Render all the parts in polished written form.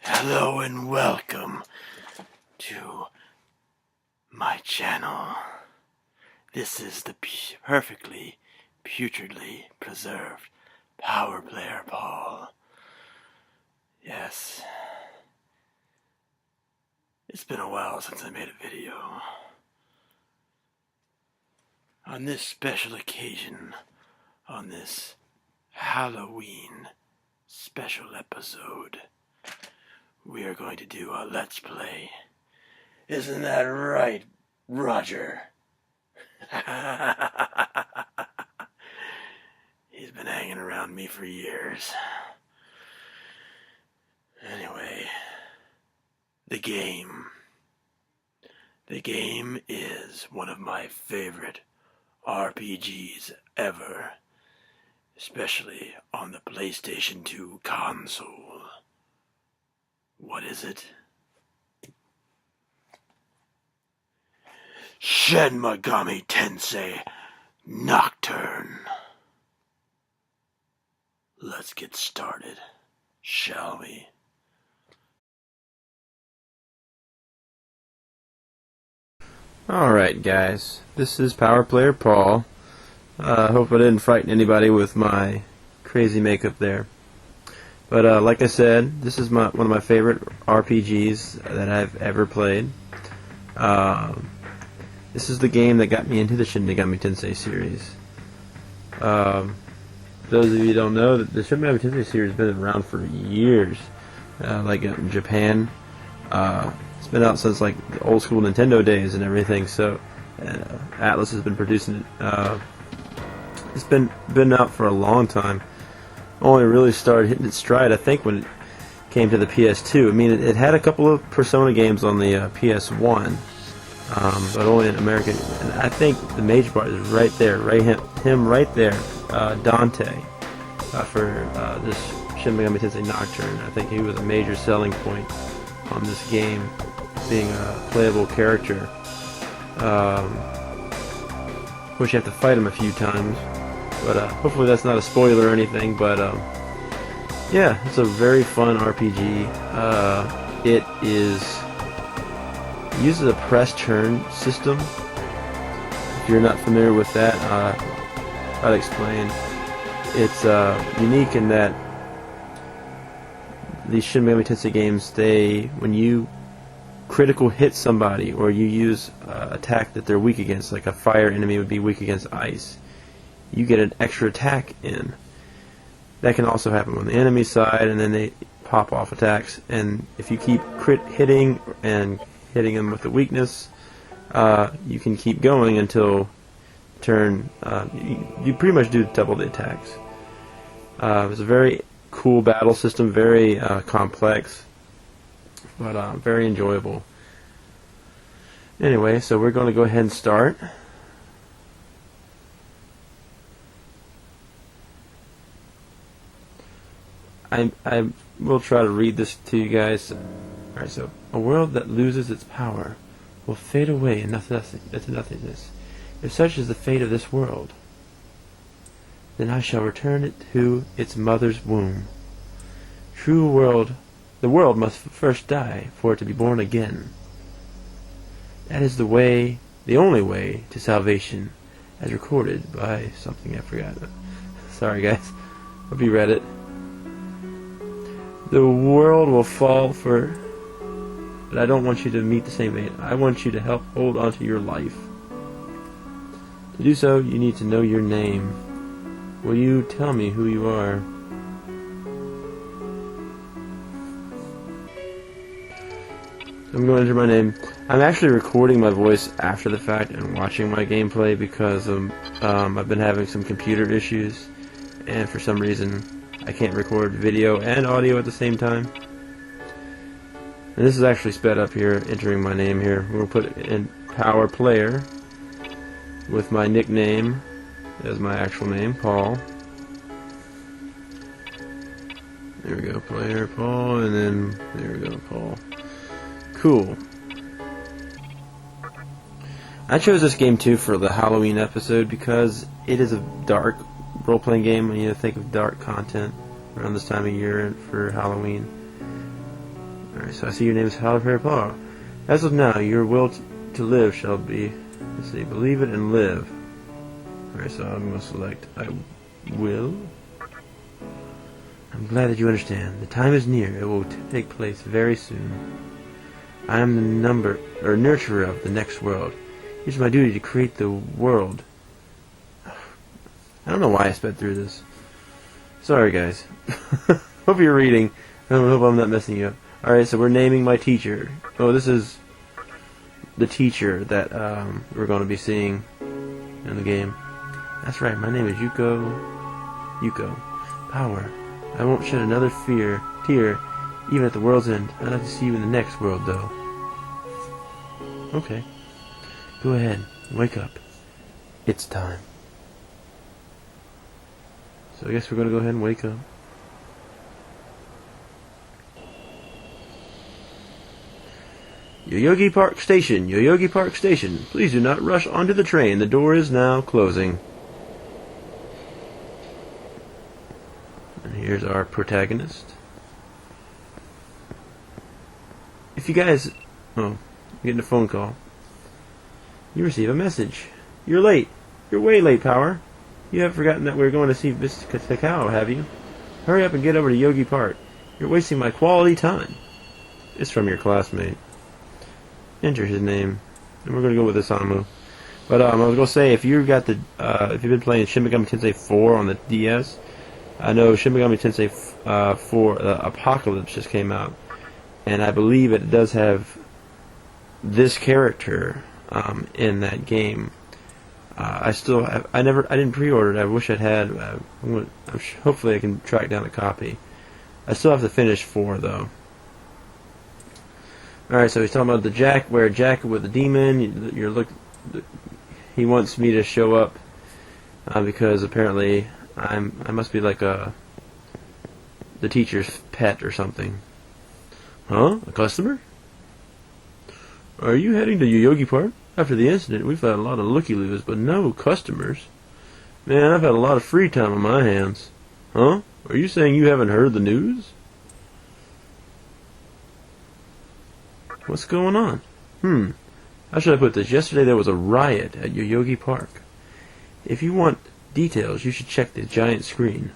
Hello and welcome to my channel. This is the perfectly, putridly preserved Power Player Paul. Yes, it's been a while since I made a video. On this special occasion, on this Halloween special episode, we are going to do a Let's Play. Isn't that right, Roger? He's been hanging around me for years. Anyway, the game. The game is one of my favorite RPGs ever, especially on the PlayStation 2 console. What is it? Shin Megami Tensei Nocturne. Let's get started, shall we? Alright guys, this is Power Player Paul. Hope I didn't frighten anybody with my crazy makeup there. But like I said, this is one of my favorite RPGs that I've ever played. This is the game that got me into the Shin Megami Tensei series. Those of you who don't know, the Shin Megami Tensei series has been around for years. Like in Japan, it's been out since like the old school Nintendo days and everything. So Atlas has been producing it. It's been out for a long time. Only really started hitting its stride, I think, when it came to the PS2. I mean, it had a couple of Persona games on the PS1, but only in America. And I think the major part is right there, him right there, Dante, for this Shin Megami Tensei Nocturne. I think he was a major selling point on this game, being a playable character. Of course, you have to fight him a few times. But hopefully that's not a spoiler or anything. But yeah, it's a very fun RPG. It uses a press turn system. If you're not familiar with that, I'll explain. It's unique in that these Shin Megami Tensei games, when you critical hit somebody or you use attack that they're weak against, like a fire enemy would be weak against ice, you get an extra attack in. That can also happen on the enemy side, and then they pop off attacks. And if you keep hitting them with the weakness, you can keep going until turn. You pretty much do double the attacks. It's a very cool battle system, very complex, but very enjoyable. Anyway, so we're going to go ahead and start. I will try to read this to you guys. Alright, so a world that loses its power will fade away into nothingness. If such is the fate of this world, then I shall return it to its mother's womb. The world must first die for it to be born again. That is the only way to salvation, as recorded by something I forgot. Sorry guys, hope you read it. The world will fall but I don't want you to meet the same fate. I want you to help hold on to your life. To do so, you need to know your name. Will you tell me who you are? I'm going to enter my name. I'm actually recording my voice after the fact and watching my gameplay because I've been having some computer issues, and for some reason I can't record video and audio at the same time. And this is actually sped up here, entering my name here. We'll put it in Power Player with my nickname as my actual name, Paul. There we go, Player Paul, and then there we go, Paul. Cool. I chose this game too for the Halloween episode because it is a dark role-playing game. When you think of dark content around this time of year for Halloween, Alright, so I see your name is Harry Potter. As of now, your will to live shall be, let's see, believe it and live. Alright, so I'm going to select I will. I'm glad that you understand. The time is near. It will take place very soon. I am the nurturer of the next world. It is my duty to create the world. I don't know why I sped through this. Sorry, guys. Hope you're reading. I hope I'm not messing you up. Alright, so we're naming my teacher. Oh, this is the teacher that we're going to be seeing in the game. That's right, my name is Yuko. Power. I won't shed another tear, even at the world's end. I'd like to see you in the next world, though. Okay. Go ahead. Wake up. It's time. So I guess we're going to go ahead and wake up. Yoyogi Park Station. Yoyogi Park Station. Please do not rush onto the train. The door is now closing. And here's our protagonist. If you guys... Oh, I'm getting a phone call. You receive a message. You're late. You're way late, Power. You haven't forgotten that we're going to see Miss Takao, have you? Hurry up and get over to Yogi Park. You're wasting my quality time. It's from your classmate. Enter his name. And we're going to go with Isamu. But I was going to say, if you've got the... if you've been playing Shin Megami Tensei 4 on the DS... I know Shin Megami Tensei 4 Apocalypse just came out, and I believe it does have this character in that game. I didn't pre-order it. I wish I'd had. Hopefully I can track down a copy. I still have to finish 4 though. All right, so he's talking about the wear a jacket with a demon. He wants me to show up because apparently. I must be like the teacher's pet or something. Huh? A customer? Are you heading to Yoyogi Park? After the incident, we've had a lot of looky-loos, but no customers. Man, I've had a lot of free time on my hands. Huh? Are you saying you haven't heard the news? What's going on? How should I put this? Yesterday there was a riot at Yoyogi Park. If you want details, you should check the giant screen.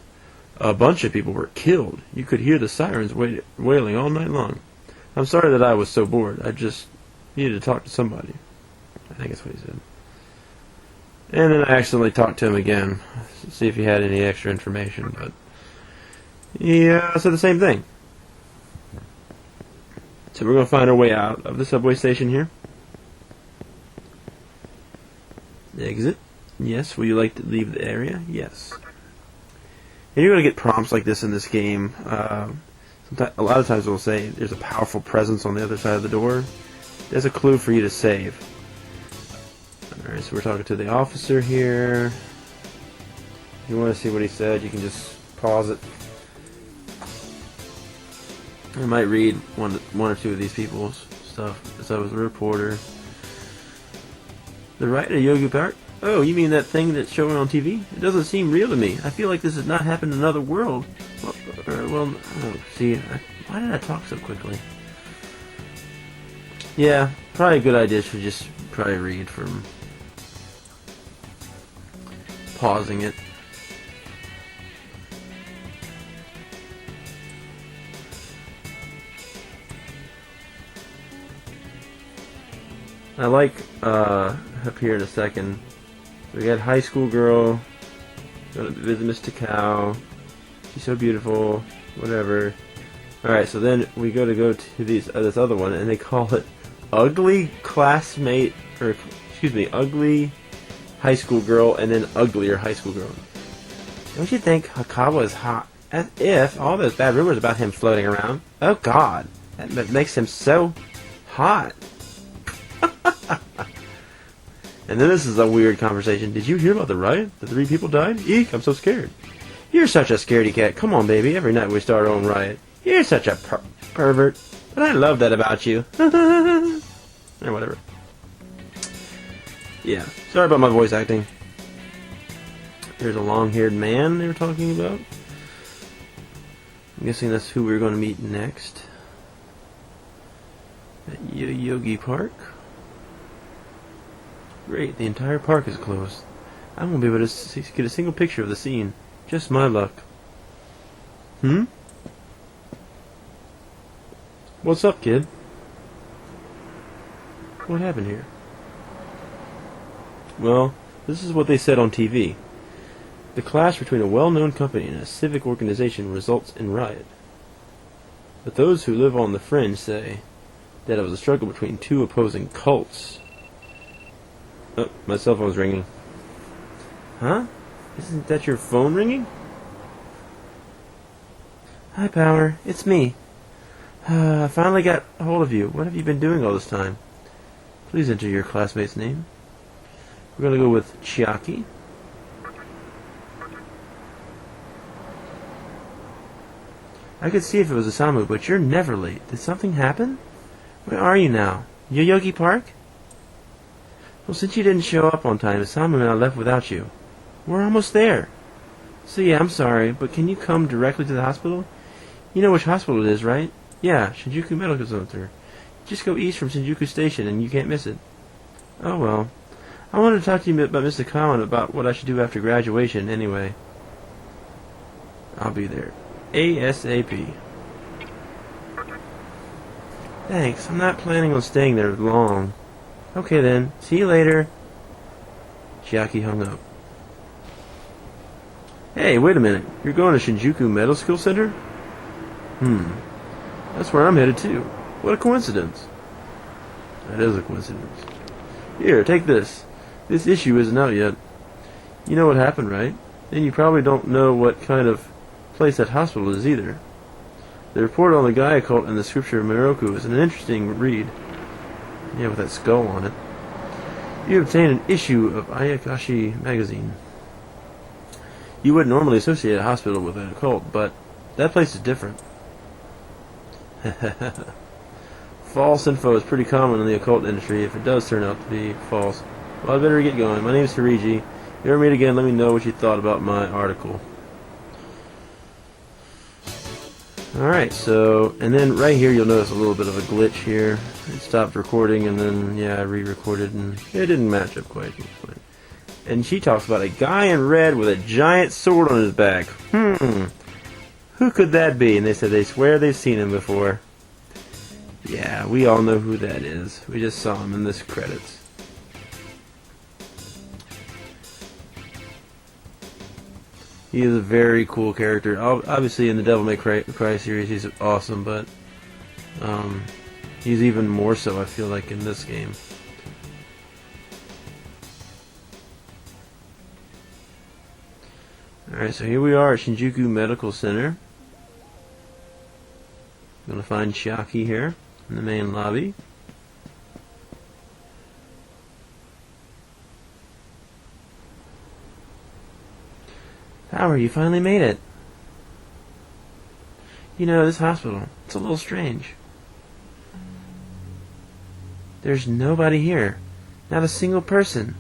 A bunch of people were killed. You could hear the sirens wailing all night long. I'm sorry that I was so bored. I just needed to talk to somebody. I think that's what he said. And then I accidentally talked to him again to see if he had any extra information, but yeah, said the same thing. So we're going to find our way out of the subway station here. Exit. Yes. Will you like to leave the area? Yes. And you're going to get prompts like this in this game. A lot of times it will say there's a powerful presence on the other side of the door. There's a clue for you to save. Alright, so we're talking to the officer here. If you want to see what he said, you can just pause it. I might read one or two of these people's stuff, because I was a reporter. The right to Yogi Park? Oh, you mean that thing that's showing on TV? It doesn't seem real to me. I feel like this has not happened in another world. Why did I talk so quickly? Yeah, probably a good idea to just probably read from pausing it. I like up here in a second. We got high school girl. Gonna visit Miss Takao. She's so beautiful. Whatever. All right, so then we go to this other one, and they call it ugly classmate, or excuse me, ugly high school girl, and then uglier high school girl. Don't you think Hakawa is hot? As if all those bad rumors about him floating around. Oh God, that makes him so hot. And then this is a weird conversation. Did you hear about the riot? The 3 people died? Eek, I'm so scared. You're such a scaredy cat. Come on, baby. Every night we start our own riot. You're such a pervert. But I love that about you. Or whatever. Yeah. Sorry about my voice acting. There's a long-haired man they were talking about. I'm guessing that's who we're going to meet next. At Yogi Park. Great, the entire park is closed. I won't be able to get a single picture of the scene. Just my luck. What's up, kid? What happened here? Well, this is what they said on TV. The clash between a well-known company and a civic organization results in riot. But those who live on the fringe say that it was a struggle between two opposing cults. Oh, my cell phone's ringing. Huh? Isn't that your phone ringing? Hi, Power. It's me. I finally got a hold of you. What have you been doing all this time? Please enter your classmate's name. We're going to go with Chiaki. I could see if it was Isamu, but you're never late. Did something happen? Where are you now? Yoyogi Park? Well, since you didn't show up on time, Isamu and I left without you. We're almost there. So yeah, I'm sorry, but can you come directly to the hospital? You know which hospital it is, right? Yeah, Shinjuku Medical Center. Just go east from Shinjuku Station and you can't miss it. Oh well. I wanted to talk to you about Mr. Cowan about what I should do after graduation anyway. I'll be there. ASAP. Thanks, I'm not planning on staying there long. Okay then, see you later. Chiaki hung up. Hey, wait a minute. You're going to Shinjuku Medical Center? That's where I'm headed too. What a coincidence. That is a coincidence. Here, take this. This issue isn't out yet. You know what happened, right? And you probably don't know what kind of place that hospital is either. The report on the Gaia cult and the scripture of Miroku is an interesting read. Yeah, with that skull on it. You obtained an issue of Ayakashi magazine. You wouldn't normally associate a hospital with an occult, but that place is different. False info is pretty common in the occult industry if it does turn out to be false. Well, I better get going. My name is Hiriji. If you ever meet again, let me know what you thought about my article. Alright, so, and then right here you'll notice a little bit of a glitch here. It stopped recording and then, yeah, I re-recorded and it didn't match up quite. And she talks about a guy in red with a giant sword on his back. Who could that be? And they said they swear they've seen him before. Yeah, we all know who that is. We just saw him in this credits. He is a very cool character. Obviously, in the Devil May Cry series, he's awesome, but he's even more so, I feel like, in this game. Alright, so here we are at Shinjuku Medical Center. I'm going to find Chiaki here in the main lobby. Power, you finally made it. You know, this hospital, it's a little strange. There's nobody here. Not a single person.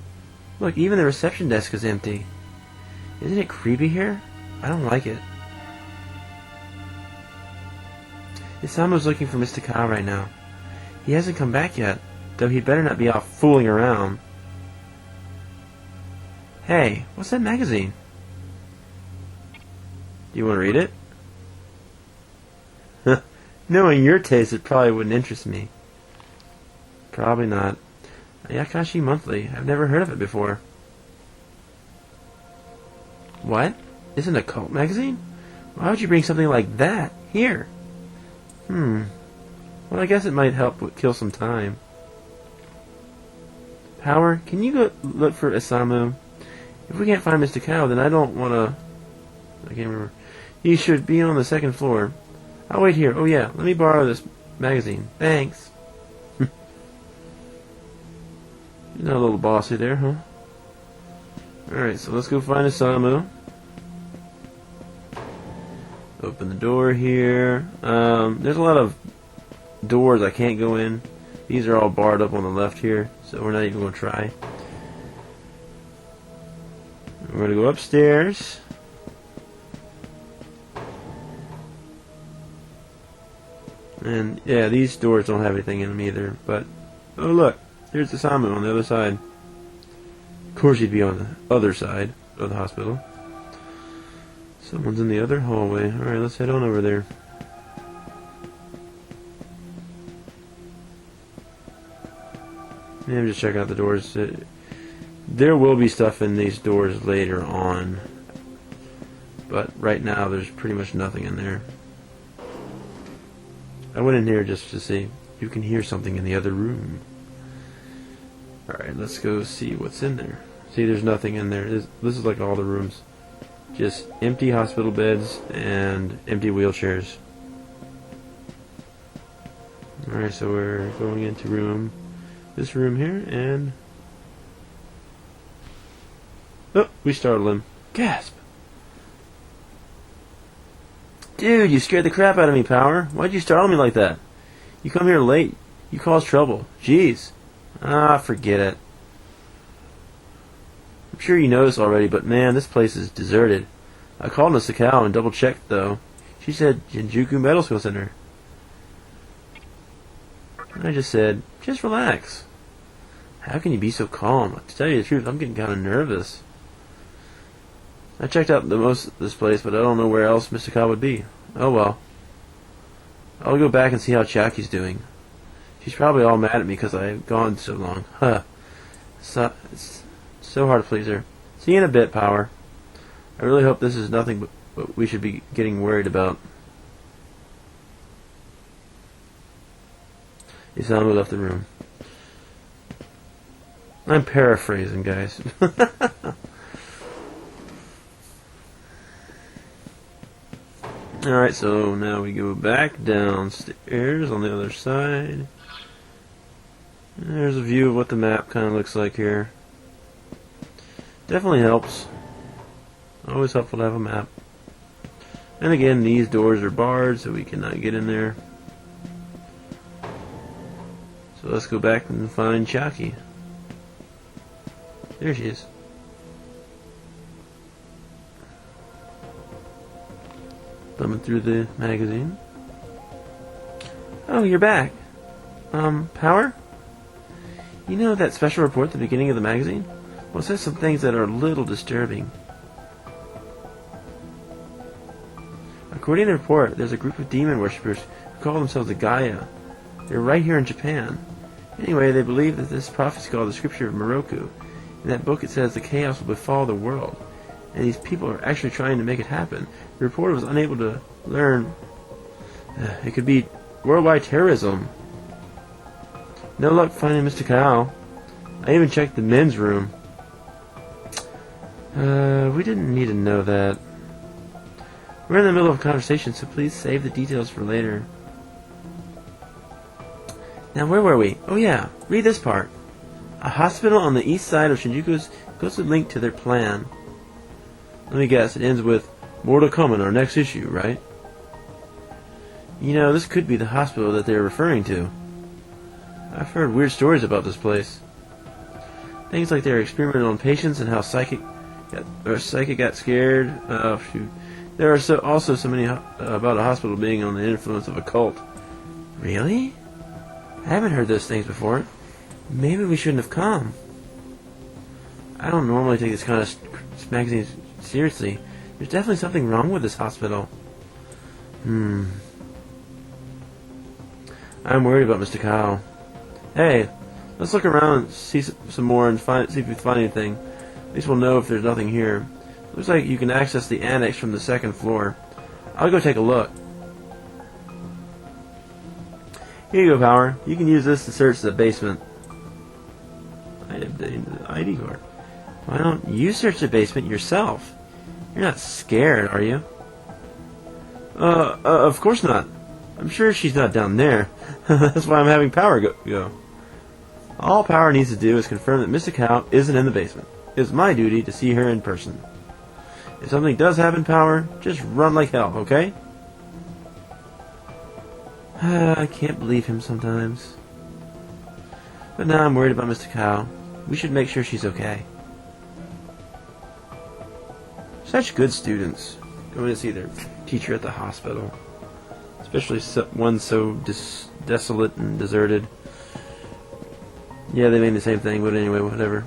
Look, even the reception desk is empty. Isn't it creepy here? I don't like it. Isamu's looking for Mr. Kyle right now. He hasn't come back yet, though he'd better not be off fooling around. Hey, what's that magazine? Do you want to read it? Knowing your taste, it probably wouldn't interest me. Probably not. Ayakashi Monthly. I've never heard of it before. What? Isn't a cult magazine? Why would you bring something like that here? Well, I guess it might help kill some time. Power, can you go look for Isamu? If we can't find Mr. Cow, then I don't want to... I can't remember. He should be on the second floor. I'll wait here. Oh yeah, let me borrow this magazine. Thanks. You're not a little bossy there, huh? Alright, so let's go find Isamu. Open the door here. There's a lot of doors I can't go in. These are all barred up on the left here, so we're not even going to try. We're going to go upstairs. And yeah, these doors don't have anything in them either. But oh look, there's the Samu on the other side. Of course, he'd be on the other side of the hospital. Someone's in the other hallway. All right, let's head on over there. Yeah, just check out the doors. There will be stuff in these doors later on, but right now there's pretty much nothing in there. I went in here just to see. You can hear something in the other room. Alright, let's go see what's in there. See, there's nothing in there. This is like all the rooms. Just empty hospital beds and empty wheelchairs. Alright, so we're going into this room here, and oh, we startled him. Gasp! Dude, you scared the crap out of me, Power. Why'd you startle me like that? You come here late. You cause trouble. Jeez. Ah, forget it. I'm sure you know this already, but man, this place is deserted. I called Miss Sakao and double-checked, though. She said Shinjuku Medical Center. I just said, just relax. How can you be so calm? To tell you the truth, I'm getting kind of nervous. I checked out most of this place, but I don't know where else Mr. Cobb would be. Oh well. I'll go back and see how Chaki's doing. She's probably all mad at me because I've gone so long. Huh. It's so hard to please her. See you in a bit, Power. I really hope this is nothing but what we should be getting worried about. Isamu left the room. I'm paraphrasing, guys. Alright, so now we go back downstairs on the other side. There's a view of what the map kind of looks like here. Definitely helps. Always helpful to have a map. And again, these doors are barred, so we cannot get in there. So let's go back and find Chaki. There she is. Thumbing through the magazine. Oh, you're back. Power? You know that special report at the beginning of the magazine? Well, it says some things that are a little disturbing. According to the report, there's a group of demon worshippers who call themselves the Gaia. They're right here in Japan. Anyway, they believe that this prophecy called the Scripture of Moroku. In that book it says the chaos will befall the world. And these people are actually trying to make it happen. The reporter was unable to learn. It could be worldwide terrorism. No luck finding Mr. Kao. I even checked the men's room. We didn't need to know that. We're in the middle of a conversation, so please save the details for later. Now, where were we? Oh yeah, read this part. A hospital on the east side of Shinjuku's closely linked to their plan. Let me guess, it ends with, more to come in our next issue, right? You know, this could be the hospital that they're referring to. I've heard weird stories about this place. Things like they're experimenting on patients and how psychic got scared. Shoot. There are also so many about a hospital being on the influence of a cult. Really? I haven't heard those things before. Maybe we shouldn't have come. I don't normally take this kind of magazine seriously. There's definitely something wrong with this hospital. I'm worried about Mr. Kyle. Hey, let's look around and see some more and see if we find anything. At least we'll know if there's nothing here. Looks like you can access the annex from the second floor. I'll go take a look. Here you go, Power. You can use this to search the basement. I have the ID card. Why don't you search the basement yourself? You're not scared, are you? Of course not. I'm sure she's not down there. That's why I'm having Power go. All Power needs to do is confirm that Mr. Cow isn't in the basement. It's my duty to see her in person. If something does happen, Power, just run like hell, okay? I can't believe him sometimes. But now I'm worried about Mr. Cow. We should make sure she's okay. Such good students. Going to see their teacher at the hospital. especially one so desolate and deserted. Yeah, they mean the same thing, but anyway, whatever.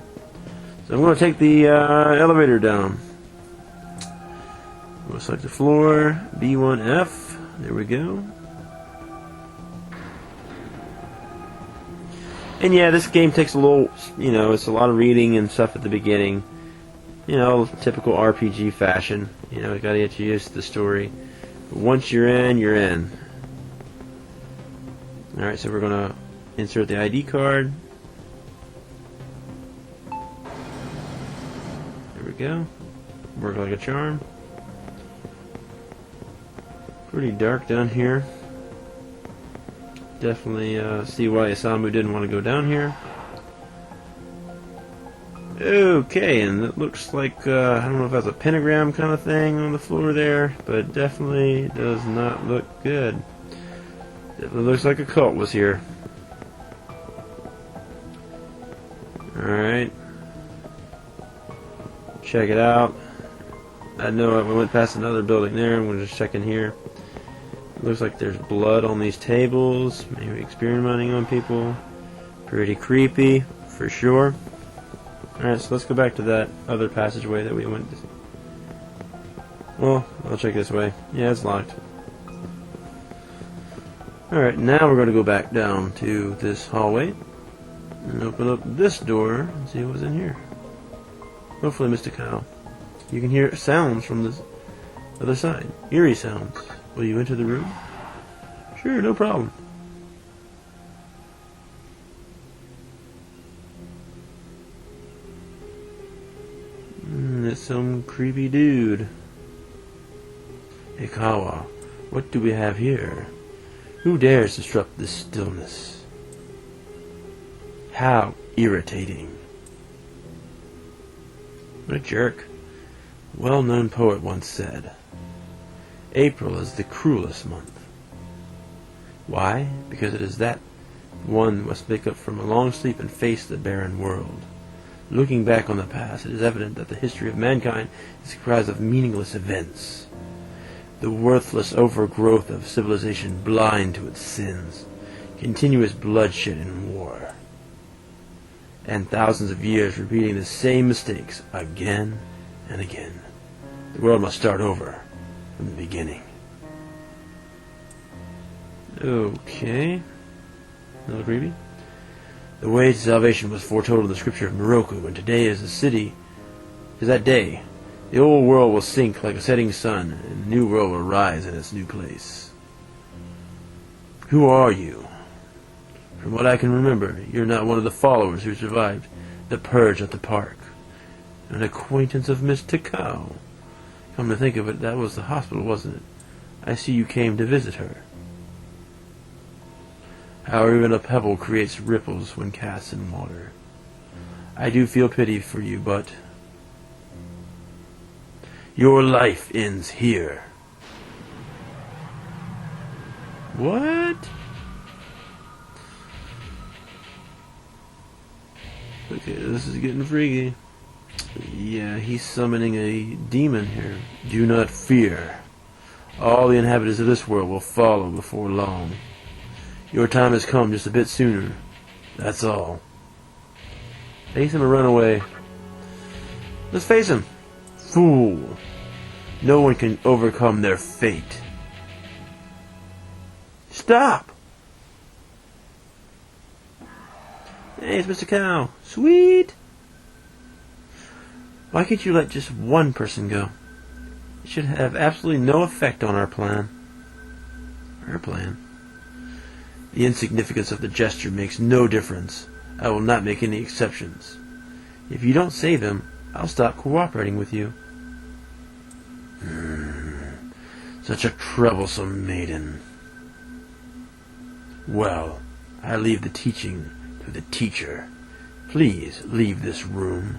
So I'm going to take the elevator down. We'll select the floor, B1F. There we go. And yeah, this game takes a little, it's a lot of reading and stuff at the beginning. Typical RPG fashion. You got to get used to the story. But once you're in, you're in. Alright, so we're going to insert the ID card. There we go. Work like a charm. Pretty dark down here. Definitely see why Isamu didn't want to go down here. Okay, and it looks like, I don't know if that's a pentagram kind of thing on the floor there, but definitely does not look good. It looks like a cult was here. Alright. Check it out. I know I went past another building there. I'm going to just check in here. Looks like there's blood on these tables. Maybe experimenting on people. Pretty creepy, for sure. Alright, so let's go back to that other passageway that we went. Well, I'll check this way. Yeah, it's locked. Alright, now we're going to go back down to this hallway. And open up this door and see what's in here. Hopefully, Mr. Cow. You can hear sounds from the other side. Eerie sounds. Will you enter the room? Sure, no problem. It's some creepy dude. Ikawa, what do we have here? Who dares disrupt this stillness? How irritating. What a jerk. A well-known poet once said, April is the cruelest month. Why? Because it is that one must wake up from a long sleep and face the barren world. Looking back on the past, it is evident that the history of mankind is comprised of meaningless events. The worthless overgrowth of civilization blind to its sins, continuous bloodshed and war, and thousands of years repeating the same mistakes again and again. The world must start over from the beginning. Okay. A little creepy. The way to salvation was foretold in the scripture of Moroku, and today is that day. The old world will sink like a setting sun, and the new world will rise in its new place. Who are you? From what I can remember, you're not one of the followers who survived the purge at the park. An acquaintance of Miss Takao. Come to think of it, that was the hospital, wasn't it? I see you came to visit her. How even a pebble creates ripples when cast in water. I do feel pity for you, but your life ends here. What? Okay, this is getting freaky. Yeah, he's summoning a demon here. Do not fear. All the inhabitants of this world will follow before long. Your time has come just a bit sooner. That's all. Face him or run away. Let's face him. Fool. No one can overcome their fate. Stop! Hey, it's Mr. Cow. Sweet! Why can't you let just one person go? It should have absolutely no effect on our plan. Our plan? The insignificance of the gesture makes no difference. I will not make any exceptions. If you don't save him, I'll stop cooperating with you. Such a troublesome maiden. Well, I leave the teaching to the teacher. Please leave this room.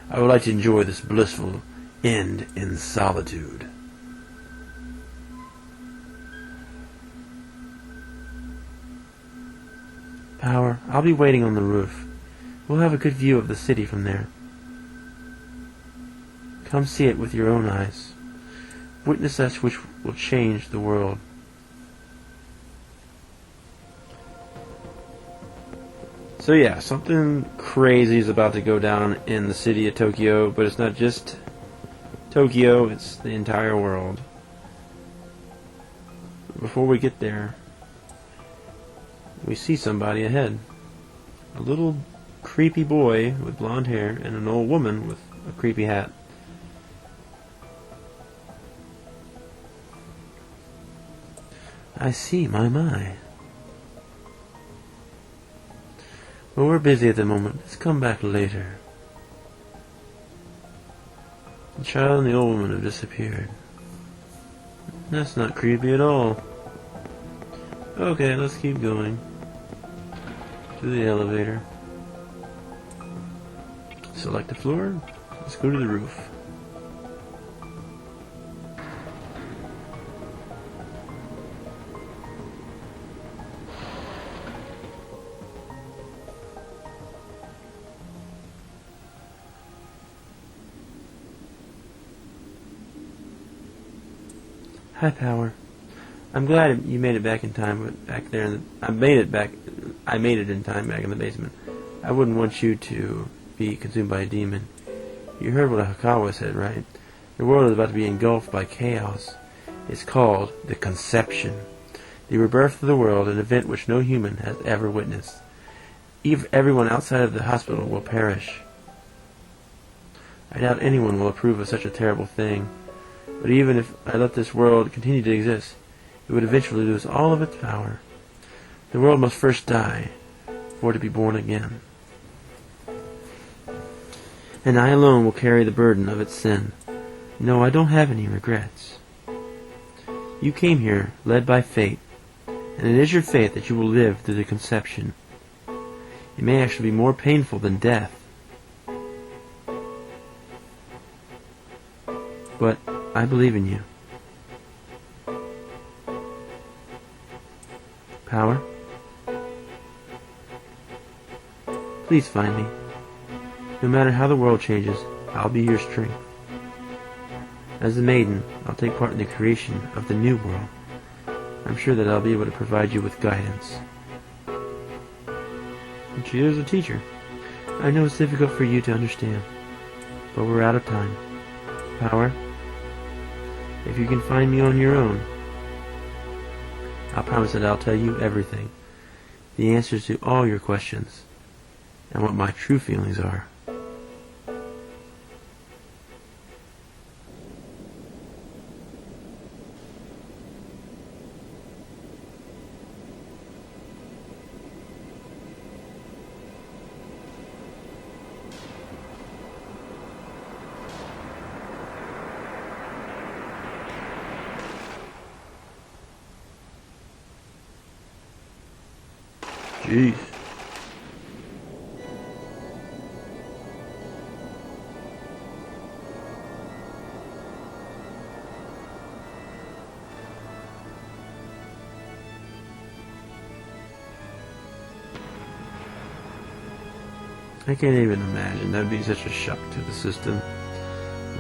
I would like to enjoy this blissful end in solitude. Power, I'll be waiting on the roof. We'll have a good view of the city from there. Come see it with your own eyes. Witness that which will change the world. So yeah, something crazy is about to go down in the city of Tokyo, but it's not just Tokyo, it's the entire world. Before we get there, we see somebody ahead. A little creepy boy with blonde hair and an old woman with a creepy hat. I see, my. Well, we're busy at the moment. Let's come back later. The child and the old woman have disappeared. That's not creepy at all. Okay, let's keep going. To the elevator. Select the floor. Let's go to the roof. Hi, Power. I'm glad you made it back in time, but back there, I made it in time back in the basement. I wouldn't want you to be consumed by a demon. You heard what Hakawa said, right? The world is about to be engulfed by chaos. It's called the Conception, the rebirth of the world, an event which no human has ever witnessed. Everyone outside of the hospital will perish. I doubt anyone will approve of such a terrible thing. But even if I let this world continue to exist, it would eventually lose all of its power. The world must first die, for it to be born again. And I alone will carry the burden of its sin. No, I don't have any regrets. You came here, led by fate, and it is your fate that you will live through the conception. It may actually be more painful than death. But I believe in you. Power? Please find me. No matter how the world changes, I'll be your strength. As a maiden, I'll take part in the creation of the new world. I'm sure that I'll be able to provide you with guidance. And she is a teacher. I know it's difficult for you to understand, but we're out of time. Power? If you can find me on your own, I'll promise that I'll tell you everything. The answers to all your questions, and what my true feelings are. Jeez. I can't even imagine. That would be such a shock to the system.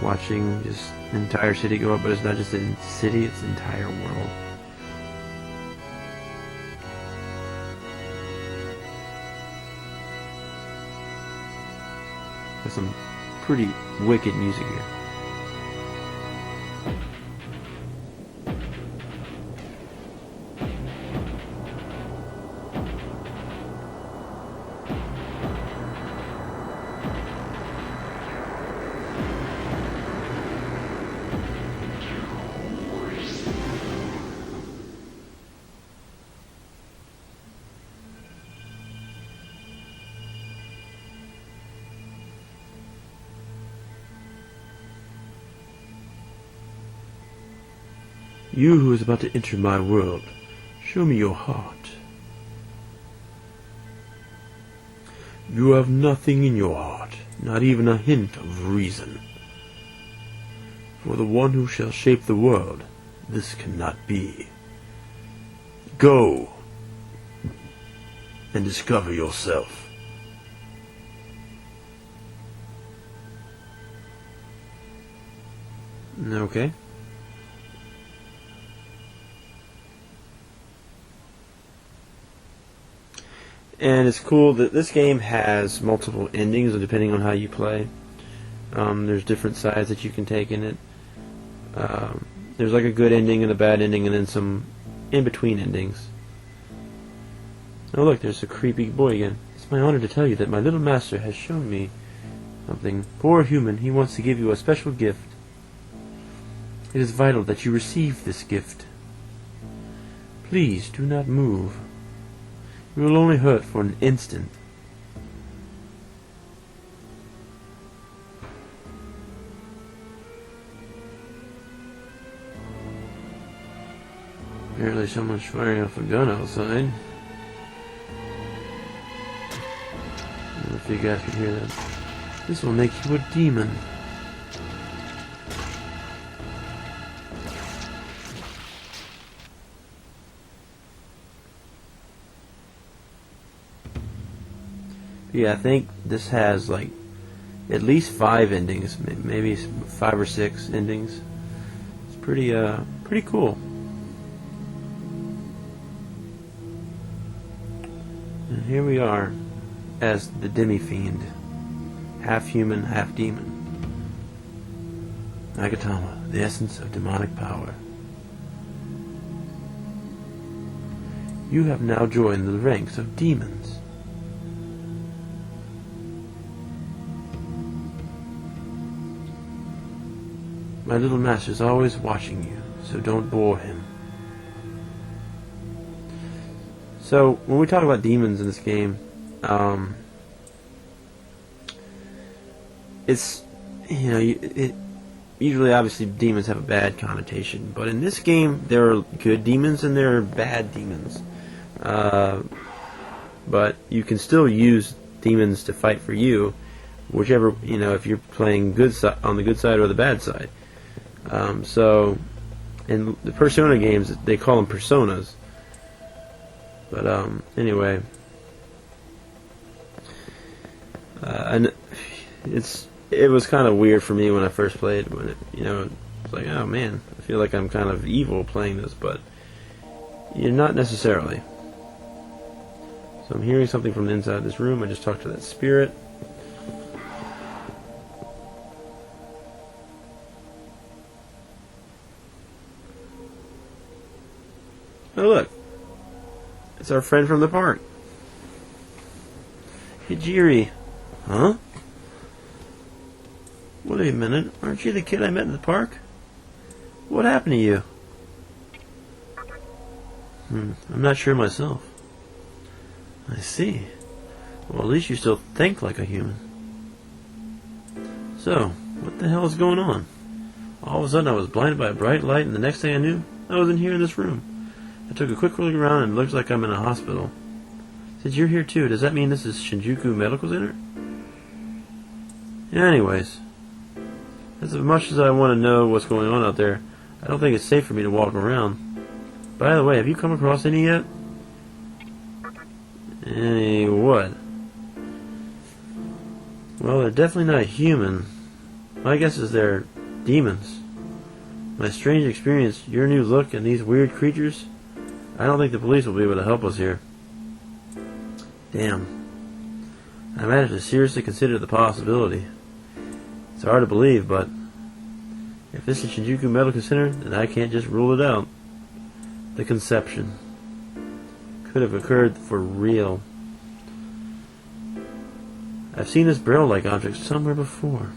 Watching just the entire city go up, but it's not just the city, it's the entire world. There's some pretty wicked music here. You who is about to enter my world, show me your heart. You have nothing in your heart, not even a hint of reason. For the one who shall shape the world, this cannot be. Go and discover yourself. Okay. And it's cool that this game has multiple endings depending on how you play. There's different sides that you can take in it. There's like a good ending and a bad ending, and then some in-between endings. Oh look, there's a creepy boy again. It's my honor to tell you that my little master has shown me something. Poor human, he wants to give you a special gift. It is vital that you receive this gift. Please do not move. You will only hurt for an instant. Apparently someone's firing off a gun outside. I don't know if you guys can hear that. This will make you a demon. Yeah, I think this has like at least 5 endings, maybe 5 or 6 endings. It's pretty cool. And here we are as the Demi-Fiend, half human, half demon. Nagatama, the essence of demonic power. You have now joined the ranks of demons. My little master's always watching you, so don't bore him. So, when we talk about demons in this game, it's, you know, usually, obviously, demons have a bad connotation, but in this game, there are good demons and there are bad demons. But you can still use demons to fight for you, whichever, you know, if you're playing on the good side or the bad side. So, in the Persona games, they call them personas. But anyway, and it was kind of weird for me when I first played. When it's like, oh man, I feel like I'm kind of evil playing this, but you're not necessarily. So I'm hearing something from inside this room. I just talked to that spirit. Oh look, it's our friend from the park. Hijiri. Huh? Wait a minute, aren't you the kid I met in the park? What happened to you? I'm not sure myself. I see. Well, at least you still think like a human. So, what the hell is going on? All of a sudden I was blinded by a bright light, and the next thing I knew, I was in here in this room. I took a quick look around, and it looks like I'm in a hospital. Since you're here too, does that mean this is Shinjuku Medical Center? Yeah, anyways, as much as I want to know what's going on out there, I don't think it's safe for me to walk around. By the way, have you come across any yet? Any what? Well, they're definitely not human. My guess is they're demons. My strange experience, your new look, and these weird creatures, I don't think the police will be able to help us here. Damn. I might have to seriously consider the possibility. It's hard to believe, but if this is Shinjuku Medical Center, then I can't just rule it out. The conception could have occurred for real. I've seen this barrel-like object somewhere before.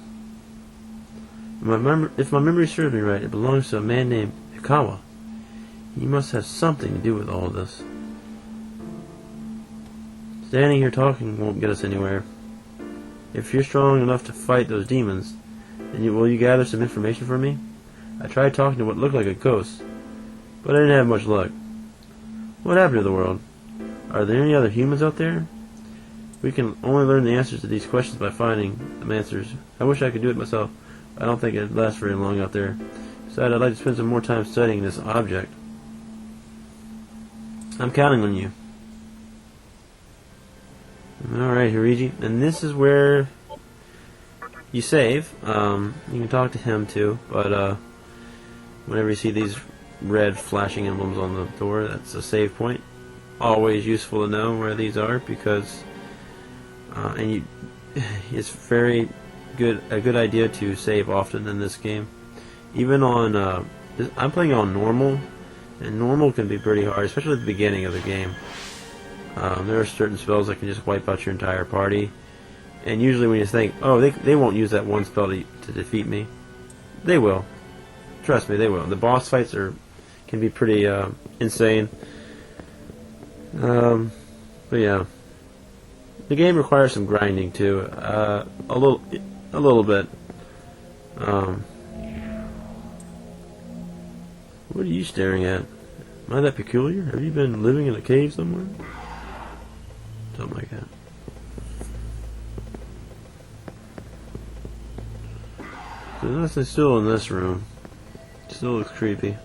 If my memory serves me right, it belongs to a man named Hikawa. He must have something to do with all of this. Standing here talking won't get us anywhere. If you're strong enough to fight those demons, then will you gather some information for me? I tried talking to what looked like a ghost, but I didn't have much luck. What happened to the world? Are there any other humans out there? We can only learn the answers to these questions by finding the answers. I wish I could do it myself. I don't think it'd last very long out there. Besides, I'd like to spend some more time studying this object. I'm counting on you. Alright, Hirigi. And this is where you save. You can talk to him too, but whenever you see these red flashing emblems on the door, that's a save point. always useful to know where these are, because it's very a good idea to save often in this game. Even on I'm playing on normal, and normal can be pretty hard, especially at the beginning of the game. There are certain spells that can just wipe out your entire party, and usually when you think, oh, they won't use that one spell to defeat me, they will. Trust me, they will. The boss fights can be pretty insane. But yeah, the game requires some grinding too, a little bit. What are you staring at? Am I that peculiar? Have you been living in a cave somewhere? Something like that. There's nothing still in this room. It still looks creepy.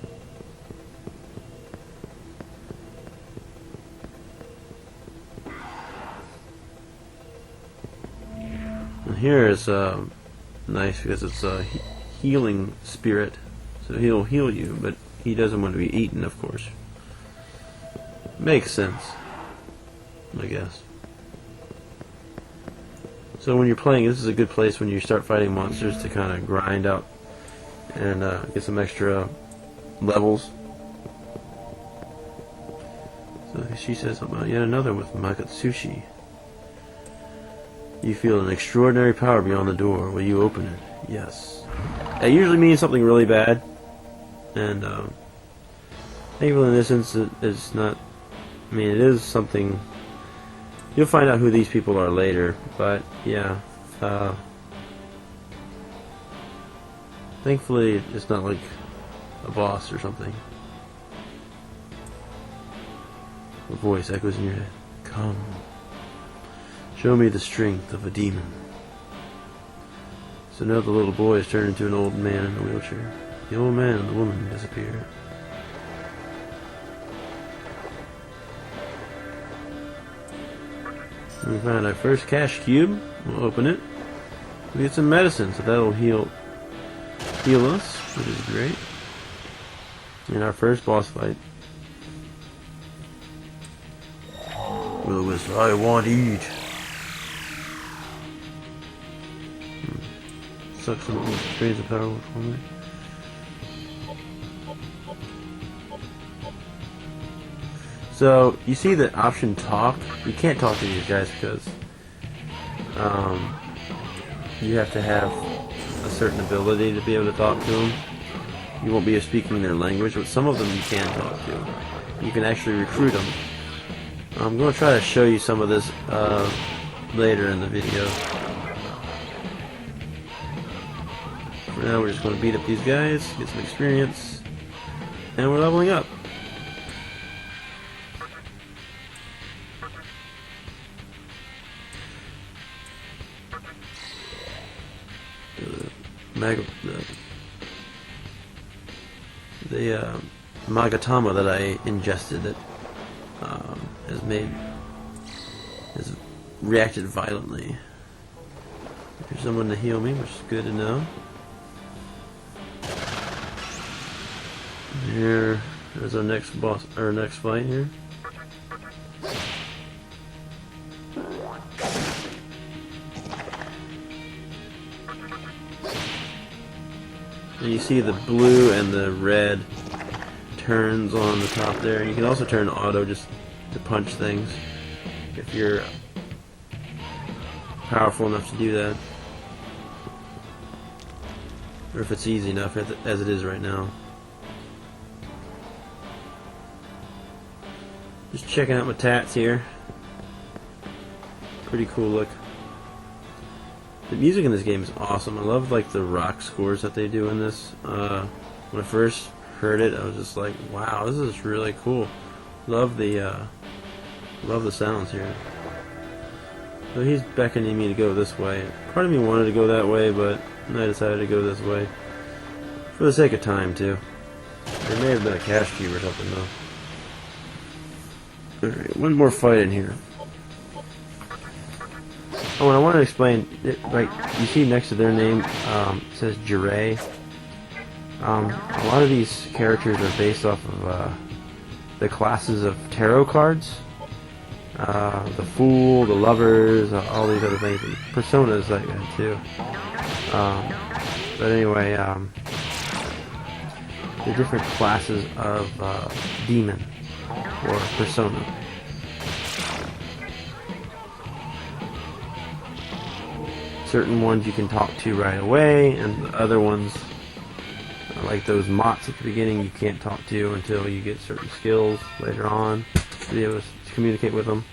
And here is nice because it's a healing spirit, so he'll heal you, but he doesn't want to be eaten, of course. Makes sense, I guess. So when you're playing, this is a good place when you start fighting monsters to kind of grind out and get some extra levels. So she says about yet another with Makatsushi. You feel an extraordinary power beyond the door. Will you open it? Yes. That usually means something really bad. And thankfully in this instance it's not. I mean, it is something. You'll find out who these people are later, but yeah. Thankfully it's not like a boss or something. A voice echoes in your head. Come. Show me the strength of a demon. So now the little boy has turned into an old man in a wheelchair. The old man and the woman disappear. We find our first cash cube. We'll open it. We get some medicine, so that'll heal us, which is great. In our first boss fight. Willis, I want to eat. Sucks some experience of power for me. So you see the option talk. You can't talk to these guys because you have to have a certain ability to be able to talk to them. You won't be speaking their language, but some of them you can talk to. You can actually recruit them. I'm going to try to show you some of this later in the video. For now, we're just going to beat up these guys, get some experience, and we're leveling up. The Magatama that I ingested that has reacted violently. There's someone to heal me, which is good to know. Here is our next boss, our next fight here. And you see the blue and the red turns on the top there. You can also turn auto just to punch things if you're powerful enough to do that, or if it's easy enough as it is right now. Just checking out my tats here. Pretty cool look. The music in this game is awesome. I love like the rock scores that they do in this. When I first heard it, I was just like, "Wow, this is really cool." Love the sounds here. So he's beckoning me to go this way. Part of me wanted to go that way, but I decided to go this way for the sake of time too. There may have been a cash cube or something though. All right, one more fight in here. Oh, and I want to explain, right, you see next to their name, it says Jirei. A lot of these characters are based off of the classes of tarot cards. the Fool, the Lovers, all these other things. And Persona is like that too. But anyway, the different classes of demon or persona. Certain ones you can talk to right away, and the other ones, like those mots at the beginning, you can't talk to until you get certain skills later on to be able to communicate with them.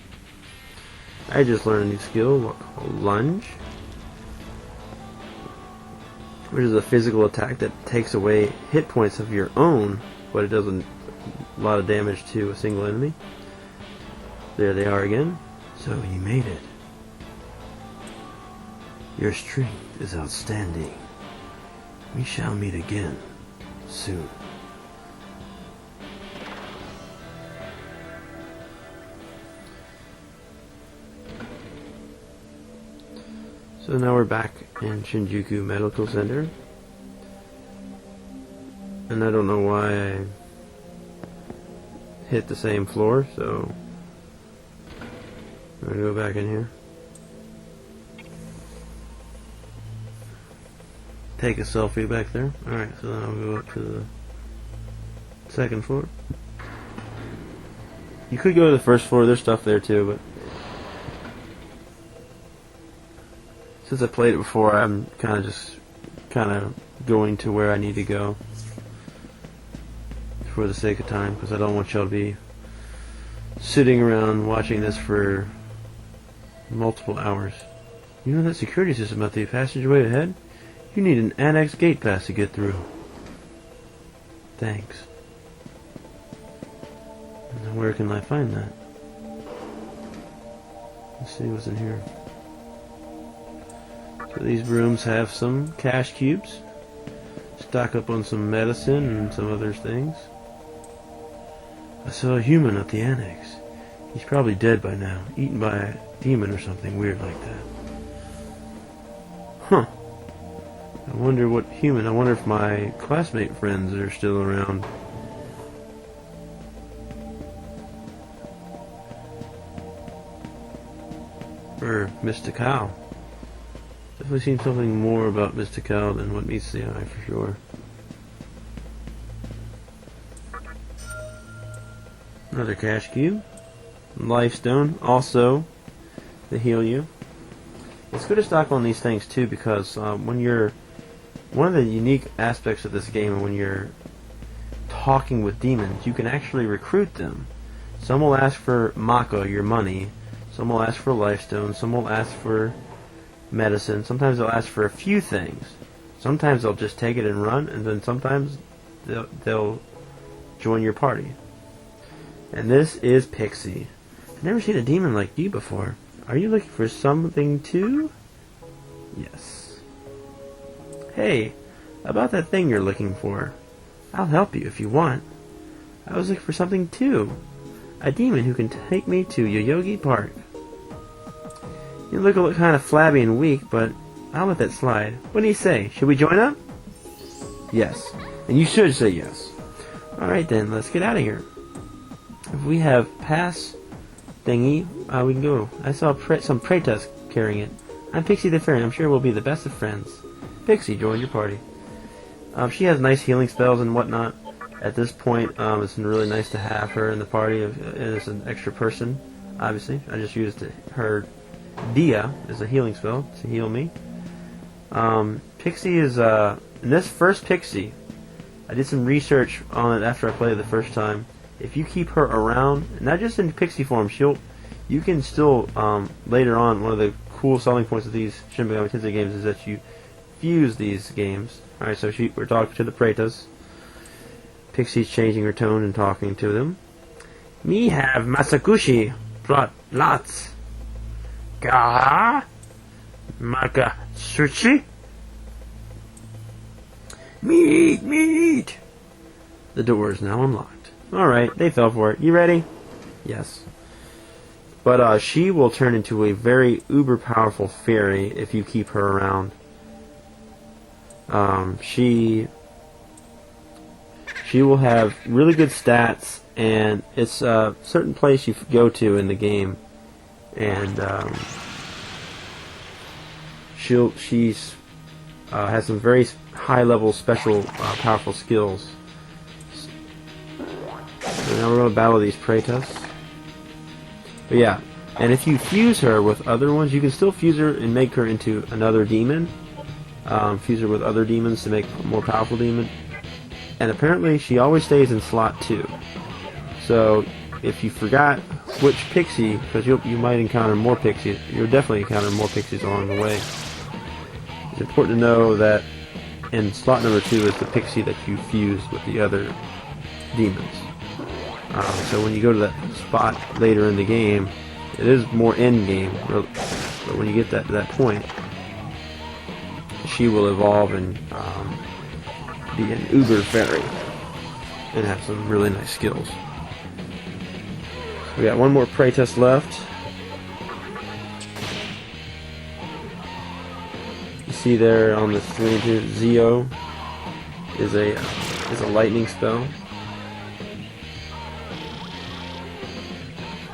I just learned a new skill called Lunge, which is a physical attack that takes away hit points of your own, but it does a lot of damage to a single enemy. There they are again. So you made it. Your strength is outstanding. We shall meet again soon. So now we're back in Shinjuku Medical Center. And I don't know why I hit the same floor, so I'm going to go back in here. Take a selfie back there. Alright, so then I'll go up to the second floor. You could go to the first floor, there's stuff there too, but since I played it before, I'm kind of going to where I need to go for the sake of time, because I don't want y'all to be sitting around watching this for multiple hours. You know that security system at the passageway ahead? You need an annex gate pass to get through. Thanks. Now where can I find that? Let's see what's in here. So these rooms have some cash cubes. Stock up on some medicine and some other things. I saw a human at the annex. He's probably dead by now, eaten by a demon or something weird like that. Huh. I wonder what human. I wonder if my classmate friends are still around. Or Mr. Cow. Definitely seen something more about Mr. Cow than what meets the eye for sure. Another cash cube. Life stone. Also, to heal you. It's good to stock on these things too, because when you're one of the unique aspects of this game, when you're talking with demons, you can actually recruit them. Some will ask for Mako, your money. Some will ask for life stone. Some will ask for medicine. Sometimes they'll ask for a few things. Sometimes they'll just take it and run, and then sometimes they'll join your party. And this is Pixie. I've never seen a demon like you before. Are you looking for something too? Yes. Hey, about that thing you're looking for. I'll help you if you want. I was looking for something too. A demon who can take me to Yoyogi Park. You look kind of flabby and weak, but I'll let that slide. What do you say? Should we join up? Yes. And you should say yes. Alright then, let's get out of here. If we have pass thingy, we can go. I saw some Pretas carrying it. I'm Pixie the Fairy. I'm sure we'll be the best of friends. Pixie, join your party. She has nice healing spells and whatnot. At this point, it's really nice to have her in the party as an extra person. Obviously, I just used her Dia as a healing spell to heal me. Pixie is in this first Pixie. I did some research on it after I played it the first time. If you keep her around, not just in Pixie form, you can still later on. One of the cool selling points of these Shin Megami Tensei games is that you fuse these games. Alright, so we're talking to the Pretas. Pixie's changing her tone and talking to them. Me have Masakushi brought lots. Ga Maka Sushi. Meat. The door is now unlocked. Alright, they fell for it. You ready? Yes. But she will turn into a very uber powerful fairy if you keep her around. She will have really good stats, and it's a certain place you go to in the game and she's has some very high-level, special, powerful skills. So now we're going to battle these Praetus. But yeah, and if you fuse her with other ones, you can still fuse her and make her into another demon. Fuse her with other demons to make a more powerful demon. And apparently she always stays in slot 2. So if you forgot which pixie, because you might encounter more pixies, you'll definitely encounter more pixies along the way. It's important to know that in slot number 2 is the pixie that you fuse with the other demons. So when you go to that spot later in the game, it is more end game, but when you get to that point, she will evolve and be an uber fairy and have some really nice skills. We got one more Praetus left. You see there on the screen here, Zeo is a lightning spell.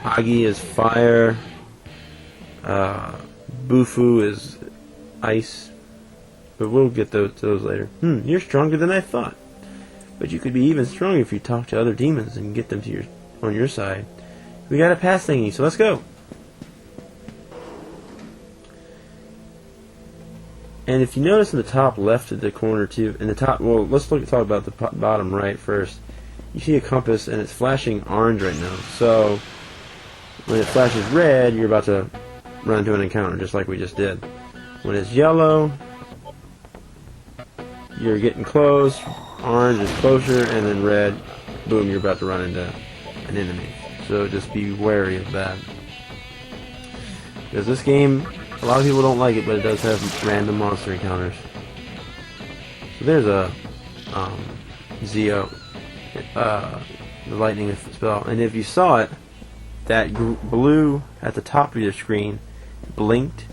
Agi is fire. Bufu is ice. But we'll get those later. You're stronger than I thought. But you could be even stronger if you talk to other demons and get them to on your side. We got a pass thingy, so let's go. And if you notice in the top left of the corner too, in the top, well, let's talk about the bottom right first. You see a compass and it's flashing orange right now. So when it flashes red, you're about to run into an encounter, just like we just did. When it's yellow, you're getting close, orange is closer, and then red, boom, you're about to run into an enemy. So just be wary of that. Because this game, a lot of people don't like it, but it does have random monster encounters. So there's a Zeo, the lightning spell, and if you saw it, that blue at the top of your screen blinked.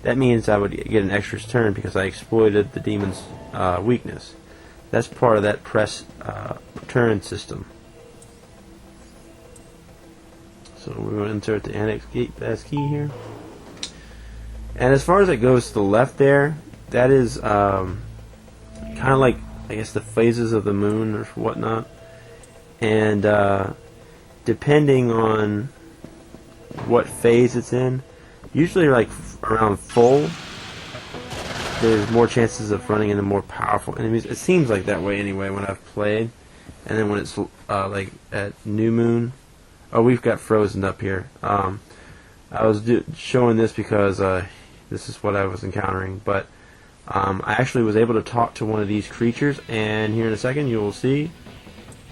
That means I would get an extra turn because I exploited the demon's weakness. That's part of that press turn system. So we're going to insert the annex gate pass key here. And as far as it goes to the left there, that is kind of like, I guess, the phases of the moon or whatnot. And depending on what phase it's in, usually like around full, there's more chances of running into more powerful enemies. It seems like that way anyway when I've played. And then when it's like at new moon, oh, we've got frozen up here. I was showing this because this is what I was encountering, but I actually was able to talk to one of these creatures, and here in a second you will see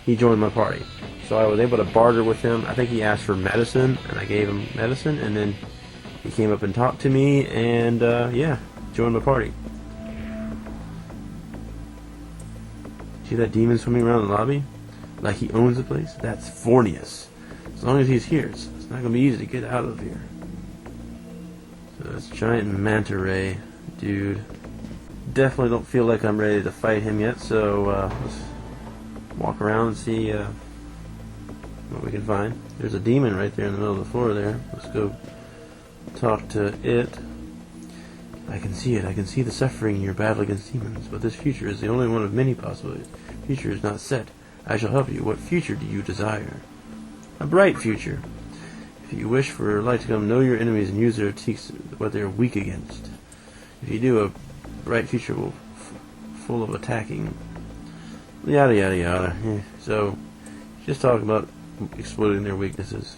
he joined my party. So I was able to barter with him. I think he asked for medicine, and I gave him medicine, and then he came up and talked to me, and yeah, joined my party. See that demon swimming around the lobby? Like he owns the place? That's Fornius. As long as he's here, it's not going to be easy to get out of here. So that's giant manta ray dude. Definitely don't feel like I'm ready to fight him yet, so let's walk around and see what we can find. There's a demon right there in the middle of the floor there. Let's go talk to it. I can see it. I can see the suffering in your battle against demons, but this future is the only one of many possibilities. Future is not set. I shall help you. What future do you desire? A bright future. If you wish for light to come, know your enemies and use their techniques, what they are weak against. If you do, a bright future will full of attacking. Yada yada yada. Yeah. So, just talking about exploiting their weaknesses.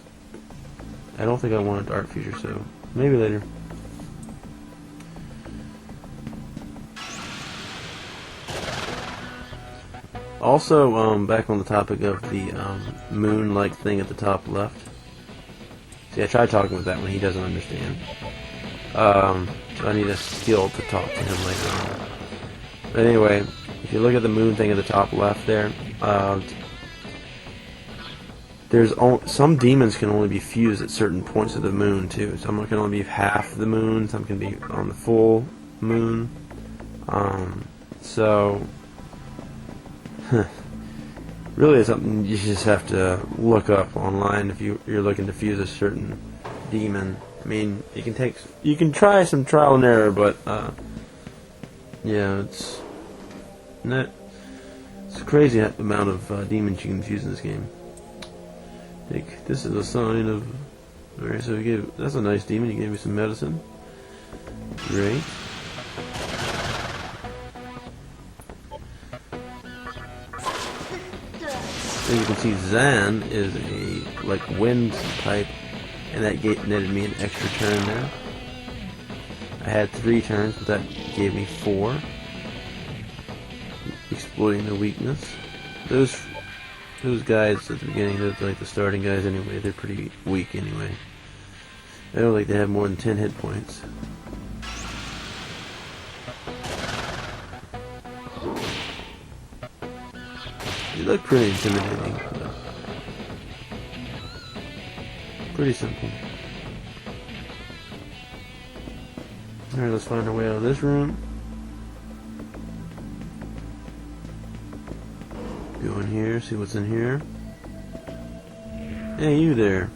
I don't think I want a dark future, so maybe later. Also, back on the topic of the moon-like thing at the top left. See, I tried talking with that one. He doesn't understand. So I need a skill to talk to him later on. But anyway, if you look at the moon thing at the top left there, there's some demons can only be fused at certain points of the moon too. Some can only be half the moon. Some can be on the full moon. So. Really, it's something you just have to look up online if you're looking to fuse a certain demon. I mean, you can try some trial and error, but yeah, it's crazy the amount of demons you can use in this game. This is a sign of. Alright, so that's a nice demon. You gave me some medicine. Great. As you can see, Zan is a like wind type, and that netted me an extra turn there. I had 3 turns, but that gave me 4. Exploiting the weakness. Those guys at the beginning, those like the starting guys anyway, they're pretty weak anyway. I don't think they have more than 10 hit points. They look pretty intimidating, but pretty simple. Alright, let's find our way out of this room. Go in here, see what's in here. Hey, you there.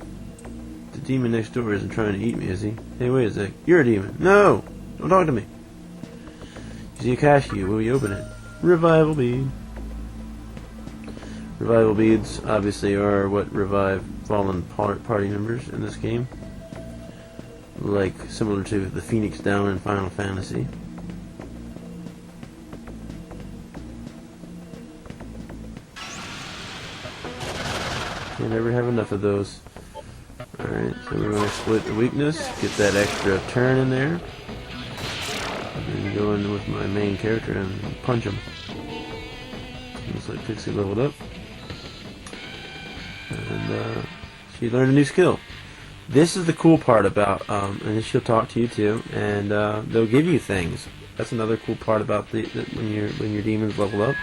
The demon next door isn't trying to eat me, is he? Hey, wait a sec. You're a demon. No! Don't talk to me. You see a cash key. Will you open it? Revival bead. Revival beads obviously are what revive fallen party members in this game. Like, similar to the Phoenix Down in Final Fantasy. Can't ever have enough of those. Alright, so we're going to split the weakness, get that extra turn in there, and then go in with my main character and punch him. Looks like Pixie leveled up. And she learned a new skill. This is the cool part about, and she'll talk to you too, and they'll give you things. That's another cool part about when your demons level up.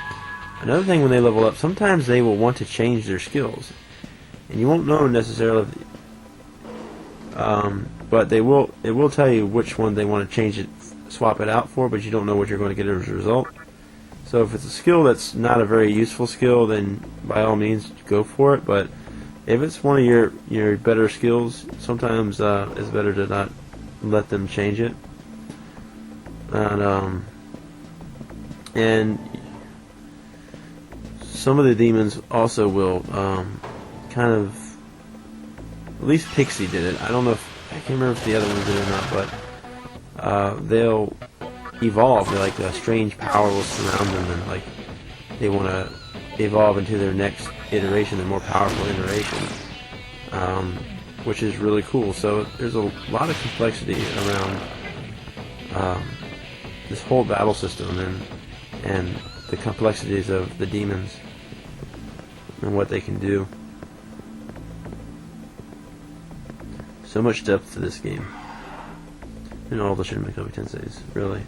Another thing when they level up, sometimes they will want to change their skills, and you won't know necessarily. But it will tell you which one they want to change it, swap it out for, but you don't know what you're going to get as a result. So if it's a skill that's not a very useful skill, then by all means go for it. But if it's one of your better skills, sometimes it's better to not let them change it. And some of the demons also will kind of. At least Pixie did it. I don't know if I can't remember if the other ones did it or not, but they'll evolve. They're like a strange power will surround them, and like they want to evolve into their next iteration, their more powerful iteration, which is really cool. So there's a lot of complexity around this whole battle system and the complexities of the demons and what they can do. So much depth to this game. In all the Shin Megami Tenseis, really.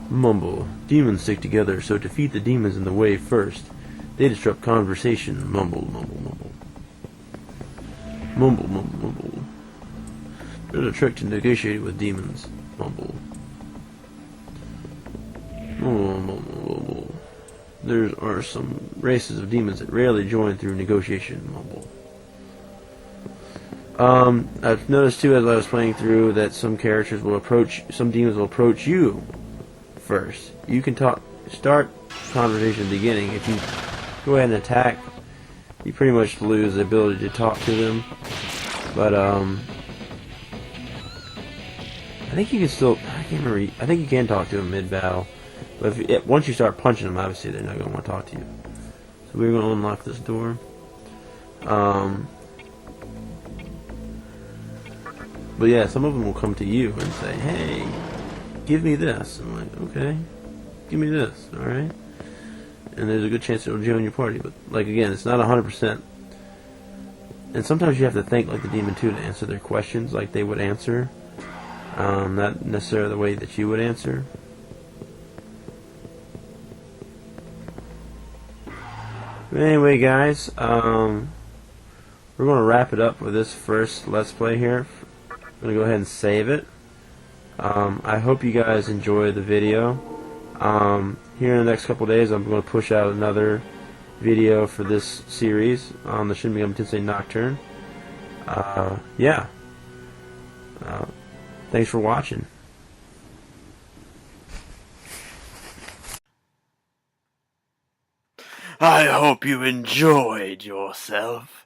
Mumble. Demons stick together, so defeat the demons in the way first. They disrupt conversation. Mumble, mumble, mumble. Mumble, mumble, mumble. There's a trick to negotiating with demons. Mumble. Mumble, mumble, mumble. There are some races of demons that rarely join through negotiation. Mumble. I've noticed too as I was playing through that some demons will approach you first. You can start conversation at the beginning. If you go ahead and attack, you pretty much lose the ability to talk to them. But I think you can still. I can't remember. I think you can talk to them mid-battle. But once you start punching them, obviously they're not going to want to talk to you. So we're going to unlock this door. But yeah, some of them will come to you and say, "Hey, give me this." I'm like, "Okay, give me this, all right." And there's a good chance it'll join your party. But like again, it's not 100%. And sometimes you have to think like the demon too to answer their questions, like they would answer, not necessarily the way that you would answer. But anyway, guys, we're going to wrap it up with this first Let's Play here. I'm going to go ahead and save it. I hope you guys enjoy the video. Here in the next couple days I'm going to push out another video for this series on the Shin Megami Tensei Nocturne. Yeah. Thanks for watching. I hope you enjoyed yourself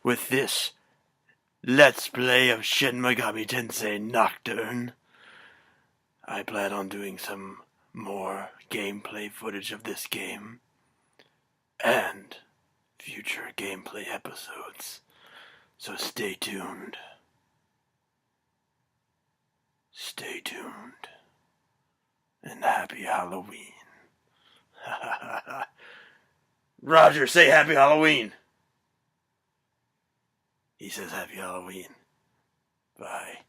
with this Let's Play of Shin Megami Tensei Nocturne. I plan on doing some more gameplay footage of this game and future gameplay episodes, so stay tuned. Stay tuned. And happy Halloween. Roger, say happy Halloween. He says happy Halloween. Bye.